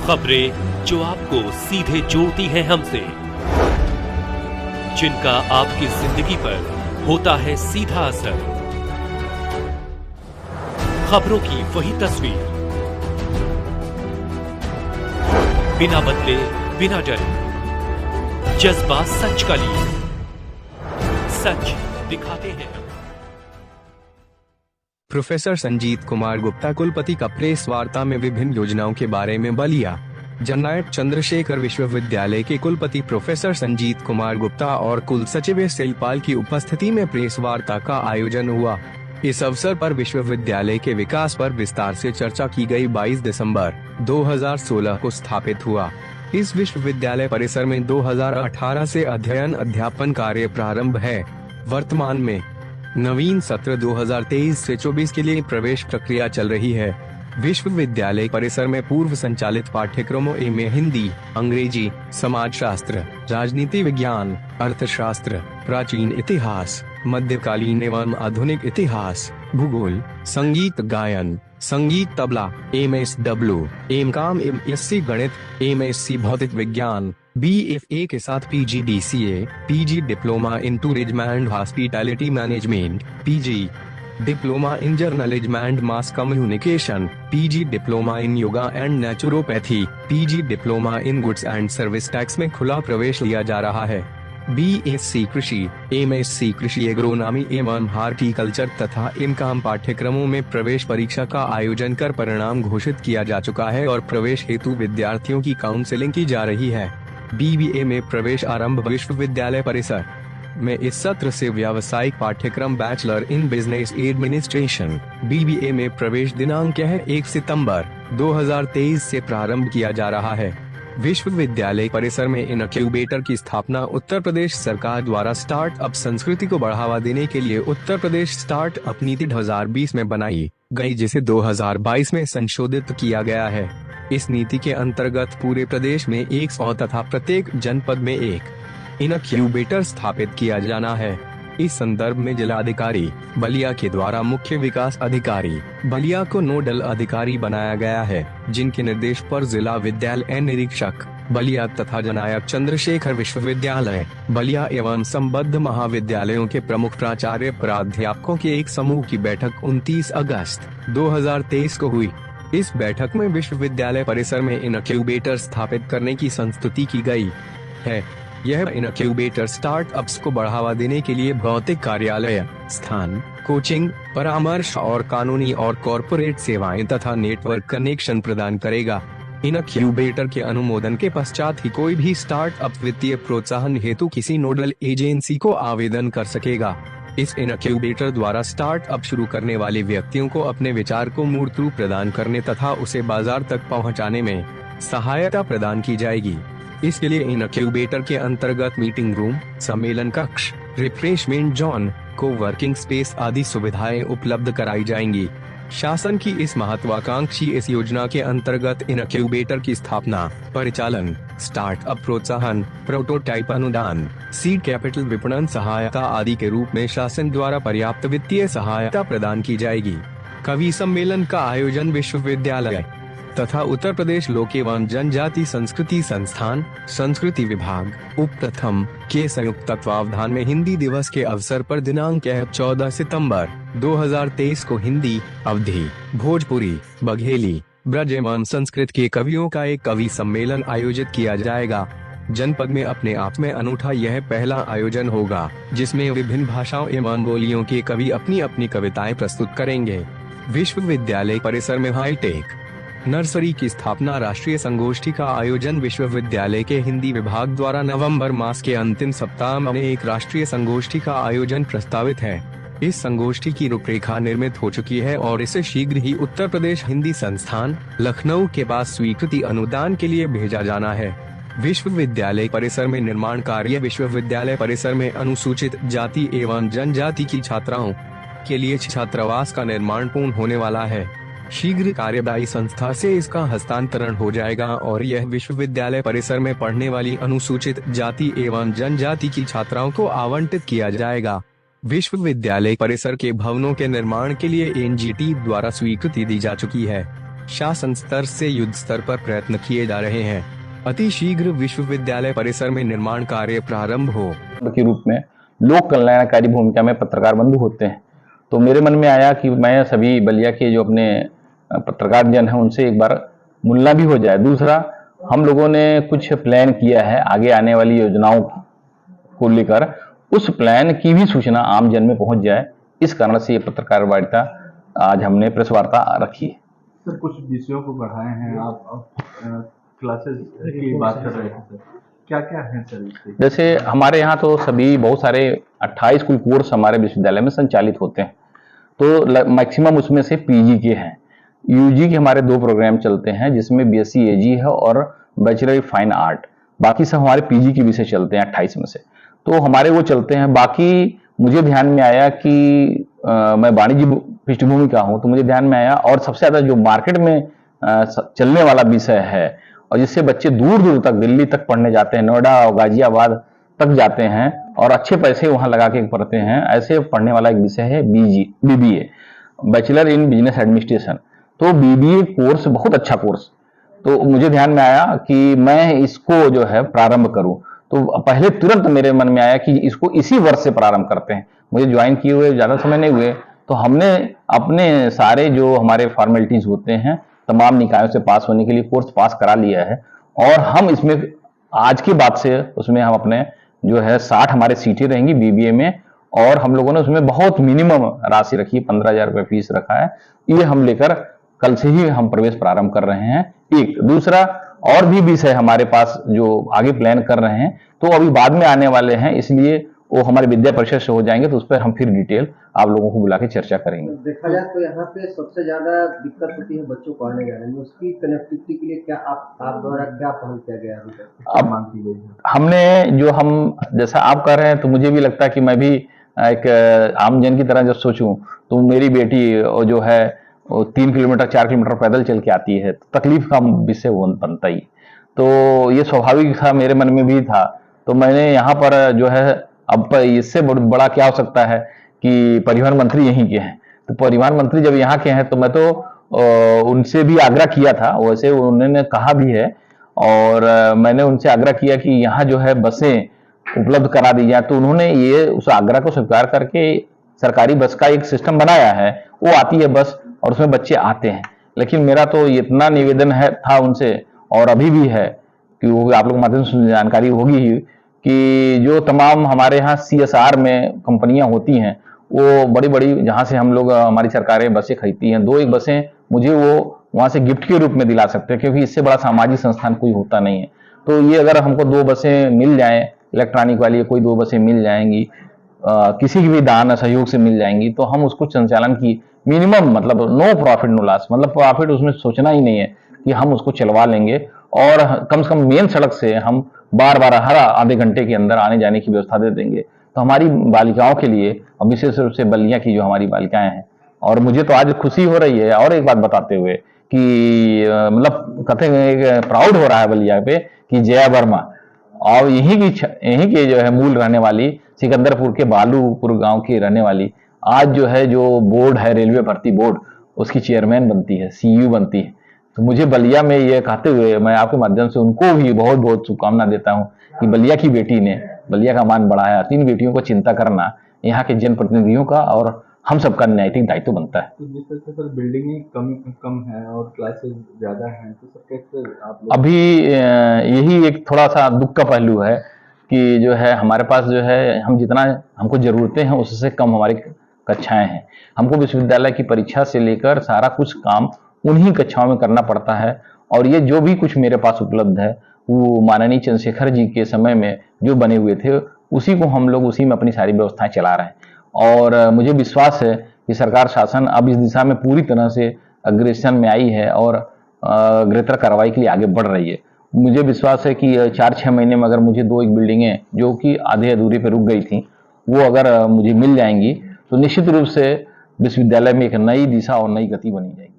खबरें जो आपको सीधे जोड़ती हैं हमसे, जिनका आपकी जिंदगी पर होता है सीधा असर। खबरों की वही तस्वीर, बिना बदले बिना डरे, जज्बा सच का लिए, सच दिखाते हैं। प्रोफेसर संजीत कुमार गुप्ता कुलपति का प्रेस वार्ता में विभिन्न योजनाओं के बारे में बलिया। जननायक चंद्रशेखर विश्वविद्यालय के कुलपति प्रोफेसर संजीत कुमार गुप्ता और कुल सचिव शिलपाल की उपस्थिति में प्रेस वार्ता का आयोजन हुआ। इस अवसर पर विश्वविद्यालय के विकास पर विस्तार से चर्चा की गई। 22 दिसंबर 2016 को स्थापित हुआ। इस विश्वविद्यालय परिसर में 2018 से अध्ययन अध्यापन कार्य प्रारंभ है। वर्तमान में नवीन सत्र 2023 से 24 के लिए प्रवेश प्रक्रिया चल रही है। विश्वविद्यालय परिसर में पूर्व संचालित पाठ्यक्रमों में हिंदी, अंग्रेजी, समाजशास्त्र, राजनीति विज्ञान, अर्थशास्त्र, प्राचीन इतिहास, मध्यकालीन एवं आधुनिक इतिहास, भूगोल, संगीत गायन, संगीत तबला, MSW, एमकॉम, MSc गणित, MSc भौतिक विज्ञान, BFA के साथ PG DCA, PG diploma in tourism and hospitality management, PG diploma in journalism and mass communication, PG diploma in yoga and naturopathy, PG diploma in goods and service tax में खुला प्रवेश लिया जा रहा है। BSc कृषि, MSc कृषि एग्रोनॉमी एवं हार्टिकल्चर तथा एमकॉम पाठ्यक्रमों में प्रवेश परीक्षा का आयोजन कर परिणाम घोषित किया जा चुका है और प्रवेश हेतु विद्यार्थियों की काउंसलिंग की जा रही है। BBA में प्रवेश आरंभ। विश्वविद्यालय परिसर में इस सत्र से व्यावसायिक पाठ्यक्रम bachelor in business administration BBA में प्रवेश दिनांक है 1 सितंबर 2023 से प्रारंभ किया जा रहा है। विश्वविद्यालय परिसर में इनक्यूबेटर की स्थापना उत्तर प्रदेश सरकार द्वारा स्टार्टअप संस्कृति को बढ़ावा देने के लिए उत्तर प्रदेश स्टार्टअप नीति 2020 में बनाई गई, जिसे 2022 में संशोधित किया गया है। इस नीति के अंतर्गत पूरे प्रदेश में 100 तथा प्रत्येक जनपद में एक इनक्यूबेटर स्थापित किया जाना है। इस संदर्भ में जिलाधिकारी बलिया के द्वारा मुख्य विकास अधिकारी बलिया को नोडल अधिकारी बनाया गया है, जिनके निर्देश पर जिला विद्यालय निरीक्षक बलिया तथा जननायक चंद्रशेखर विश्वविद्यालय बलिया एवं संबद्ध महाविद्यालयों के प्रमुख प्राचार्य प्राध्यापकों के एक समूह की बैठक 29 अगस्त 2023 को हुई। इस बैठक में विश्वविद्यालय परिसर में इनक्यूबेटर स्थापित करने की संस्तुति की गई है। यह इनक्यूबेटर स्टार्टअप्स को बढ़ावा देने के लिए भौतिक कार्यालय स्थान, कोचिंग, परामर्श और कानूनी और कॉरपोरेट सेवाएं तथा नेटवर्क कनेक्शन प्रदान करेगा। इनक्यूबेटर के अनुमोदन के पश्चात ही कोई भी स्टार्टअप वित्तीय प्रोत्साहन हेतु किसी नोडल एजेंसी को आवेदन कर सकेगा। इस इनक्यूबेटर द्वारा स्टार्टअप शुरू करने वाले व्यक्तियों को अपने विचार को मूर्त रूप प्रदान करने तथा उसे बाजार तक पहुंचाने में सहायता प्रदान की जाएगी। इसके लिए इनक्यूबेटर के अंतर्गत मीटिंग रूम, सम्मेलन कक्ष, रिफ्रेशमेंट जोन, कोवर्किंग स्पेस आदि सुविधाएं उपलब्ध कराई जाएंगी। शासन की इस महत्वाकांक्षी इस योजना के अंतर्गत इनक्यूबेटर की स्थापना, परिचालन, स्टार्टअप प्रोत्साहन, प्रोटोटाइप अनुदान, सीड कैपिटल, विपणन सहायता आदि के रूप में शासन द्वारा पर्याप्त वित्तीय सहायता प्रदान की जाएगी। कवि सम्मेलन का आयोजन विश्वविद्यालय तथा उत्तर प्रदेश लोक एवं जनजाति संस्कृति संस्थान, संस्कृति विभाग उपप्रथम के संयुक्त तत्वावधान में हिंदी दिवस के अवसर पर दिनांक 14 सितंबर 2023 को हिंदी, अवधी, भोजपुरी, बघेली, ब्रज एवं संस्कृत के कवियों का एक कवि सम्मेलन आयोजित किया जाएगा। जनपद में अपने आप में अनूठा यह पहला आयोजन होगा, जिसमें विभिन्न भाषाओं एवं बोलियों के कवि अपनी अपनी कविताएं प्रस्तुत करेंगे। विश्वविद्यालय परिसर में हाईटेक नर्सरी की स्थापना, राष्ट्रीय संगोष्ठी का आयोजन। विश्वविद्यालय के हिंदी विभाग द्वारा नवंबर मास के अंतिम सप्ताह में एक राष्ट्रीय संगोष्ठी का आयोजन प्रस्तावित है। इस संगोष्ठी की रूपरेखा निर्मित हो चुकी है और इसे शीघ्र ही उत्तर प्रदेश हिंदी संस्थान लखनऊ के पास स्वीकृति अनुदान के लिए भेजा जाना है। विश्वविद्यालय परिसर में निर्माण कार्य। विश्वविद्यालय परिसर में अनुसूचित जाति एवं जनजाति की छात्राओं के लिए छात्रावास का निर्माण पूर्ण होने वाला है। शीघ्र कार्यदायी संस्था से इसका हस्तांतरण हो जाएगा और यह विश्वविद्यालय परिसर में पढ़ने वाली अनुसूचित जाति एवं जनजाति की छात्राओं को आवंटित किया जाएगा। विश्वविद्यालय परिसर के भवनों के निर्माण के लिए NGT द्वारा स्वीकृति दी जा चुकी है। शासन स्तर से युद्ध स्तर पर प्रयत्न किए जा रहे हैं। अति शीघ्र विश्वविद्यालय परिसर में निर्माण कार्य प्रारंभ हो। के रूप में लोक कल्याणकारी भूमिका में पत्रकार बंधु होते हैं, तो मेरे मन में आया कि मैं सभी बलिया के जो अपने पत्रकार जन हैं उनसे एक बार मिलना भी हो जाए। दूसरा, हम लोगों ने कुछ प्लान किया है आगे आने वाली योजनाओं को लेकर, उस प्लान की भी सूचना आम जन में पहुंच जाए, इस कारण से ये पत्रकार वार्ता आज हमने प्रेस वार्ता रखी है। सर, कुछ विषयों को बढ़ाए हैं आप क्लासेस की बात कर रहे थे सर, क्या क्या है सर इसके? जैसे हमारे यहाँ तो सभी बहुत सारे 28 कुल कोर्स हमारे विश्वविद्यालय में संचालित होते हैं, तो मैक्सिमम उसमें से पीजी के हैं। यूजी के हमारे 2 प्रोग्राम चलते हैं, जिसमें बीएससी एजी है और बैचलर इन फाइन आर्ट। बाकी सब हमारे पीजी के विषय चलते हैं 28 में से, तो हमारे वो चलते हैं। बाकी मुझे ध्यान में आया कि मैं वाणिज्य पृष्ठभूमि का हूं, तो मुझे ध्यान में आया और सबसे ज्यादा जो मार्केट में चलने वाला विषय है और जिससे बच्चे दूर दूर तक दिल्ली तक पढ़ने जाते हैं, नोएडा और गाजियाबाद तक जाते हैं और अच्छे पैसे वहां लगा के पढ़ते हैं, ऐसे पढ़ने वाला एक विषय है BBA, bachelor in business administration. तो बीबीए कोर्स बहुत अच्छा कोर्स, तो मुझे ध्यान में आया कि मैं इसको जो है प्रारंभ करूं। तो पहले तुरंत मेरे मन में आया कि इसको इसी वर्ष से प्रारंभ करते हैं। मुझे ज्वाइन किए हुए ज्यादा समय नहीं हुए, तो हमने अपने सारे जो हमारे फॉर्मेलिटीज होते हैं तमाम निकायों से पास होने के लिए कोर्स पास करा लिया है, और हम इसमें आज के बाद से उसमें हम अपने जो है 60 हमारे सीटें रहेंगी बीबीए में, और हम लोगों ने उसमें बहुत मिनिमम राशि रखी है, 15,000 रुपये फीस रखा है। ये हम लेकर कल से ही हम प्रवेश प्रारंभ कर रहे हैं। एक दूसरा और भी विषय हमारे पास जो आगे प्लान कर रहे हैं, तो अभी बाद में आने वाले हैं, इसलिए वो हमारे विद्या परिषद से हो जाएंगे, तो उस पर हम फिर डिटेल आप लोगों को बुला के चर्चा करेंगे। देखा जाए तो यहाँ पे सबसे ज्यादा दिक्कत होती है बच्चों को आने जाने में, उसकी कनेक्टिविटी के लिए क्या आप द्वारा क्या पहल किया गया अभी तक? अब मांग की गई है हमने जो हम जैसा आप कर रहे हैं, तो मुझे भी लगता है कि मैं भी एक आम जन की तरह जब सोचूं, तो मेरी बेटी जो है वो 3 किलोमीटर 4 किलोमीटर पैदल चल के आती है, तो तकलीफ का विषय बनता ही, तो ये स्वाभाविक था, मेरे मन में भी था। तो मैंने यहाँ पर जो है, अब इससे बड़ा क्या हो सकता है कि परिवहन मंत्री यहीं के हैं, तो परिवहन मंत्री जब यहाँ के हैं तो मैं तो उनसे भी आग्रह किया था, वैसे उन्होंने कहा भी है, और मैंने उनसे आग्रह किया कि यहाँ जो है बसें उपलब्ध करा दी जाए, तो उन्होंने ये उस आग्रह को स्वीकार करके सरकारी बस का एक सिस्टम बनाया है। वो आती है बस और उसमें बच्चे आते हैं। लेकिन मेरा तो इतना निवेदन था उनसे, और अभी भी है, कि वो आप लोग माध्यम से जानकारी होगी ही, कि जो तमाम हमारे यहाँ CSR में कंपनियां होती हैं, वो बड़ी बड़ी जहाँ से हम लोग हमारी सरकारें बसें खरीदती हैं, 2-1 बसें मुझे वो वहाँ से गिफ्ट के रूप में दिला सकते हैं, क्योंकि इससे बड़ा सामाजिक संस्थान कोई होता नहीं है। तो ये अगर हमको 2 बसें मिल जाएं, इलेक्ट्रॉनिक वाली कोई 2 बसें मिल जाएंगी, किसी की भी दान सहयोग से मिल जाएंगी, तो हम उसको संचालन की मिनिमम, मतलब नो प्रॉफिट नो लॉस, मतलब प्रॉफिट उसमें सोचना ही नहीं है, कि हम उसको चलवा लेंगे, और कम से कम मेन सड़क से हम बार हर आधे घंटे के अंदर आने जाने की व्यवस्था दे देंगे। तो हमारी बालिकाओं के लिए, और विशेष रूप से बलिया की जो हमारी बालिकाएं हैं, और मुझे तो आज खुशी हो रही है, और एक बात बताते हुए कि मतलब कहते प्राउड हो रहा है बलिया पे कि जया वर्मा और यहीं के जो है मूल रहने वाली, सिकंदरपुर के बालूपुर गांव की रहने वाली, आज जो है जो बोर्ड है रेलवे भर्ती बोर्ड, उसकी चेयरमैन बनती है, CU बनती है। तो मुझे बलिया में ये कहते हुए मैं आपके माध्यम से उनको भी बहुत बहुत शुभकामना देता हूं कि बलिया की बेटी ने बलिया का मान बढ़ाया। 3 बेटियों को चिंता करना यहाँ के जनप्रतिनिधियों का और हम सबका नैतिक दायित्व बनता है। तो जिस तरह से सर बिल्डिंगें कम है और क्लासेस ज्यादा हैं, तो सर कैसे आप लोग? अभी यही एक थोड़ा सा दुख का पहलू है कि जो है हमारे पास जो है, हम जितना हमको जरूरतें हैं उससे कम हमारी कक्षाएं हैं। हमको विश्वविद्यालय की परीक्षा से लेकर सारा कुछ काम उन्हीं कक्षाओं में करना पड़ता है, और ये जो भी कुछ मेरे पास उपलब्ध है वो माननीय चंद्रशेखर जी के समय में जो बने हुए थे, उसी को हम लोग उसी में अपनी सारी व्यवस्थाएं चला रहे हैं। और मुझे विश्वास है कि सरकार शासन अब इस दिशा में पूरी तरह से अग्रेसन में आई है और अग्रेतर कार्रवाई के लिए आगे बढ़ रही है। मुझे विश्वास है कि 4-6 महीने में अगर मुझे 2-1 बिल्डिंगें जो कि आधे अधूरी पे रुक गई थी, वो अगर मुझे मिल जाएंगी, तो निश्चित रूप से विश्वविद्यालय में एक नई दिशा और नई गति बनी जाएगी।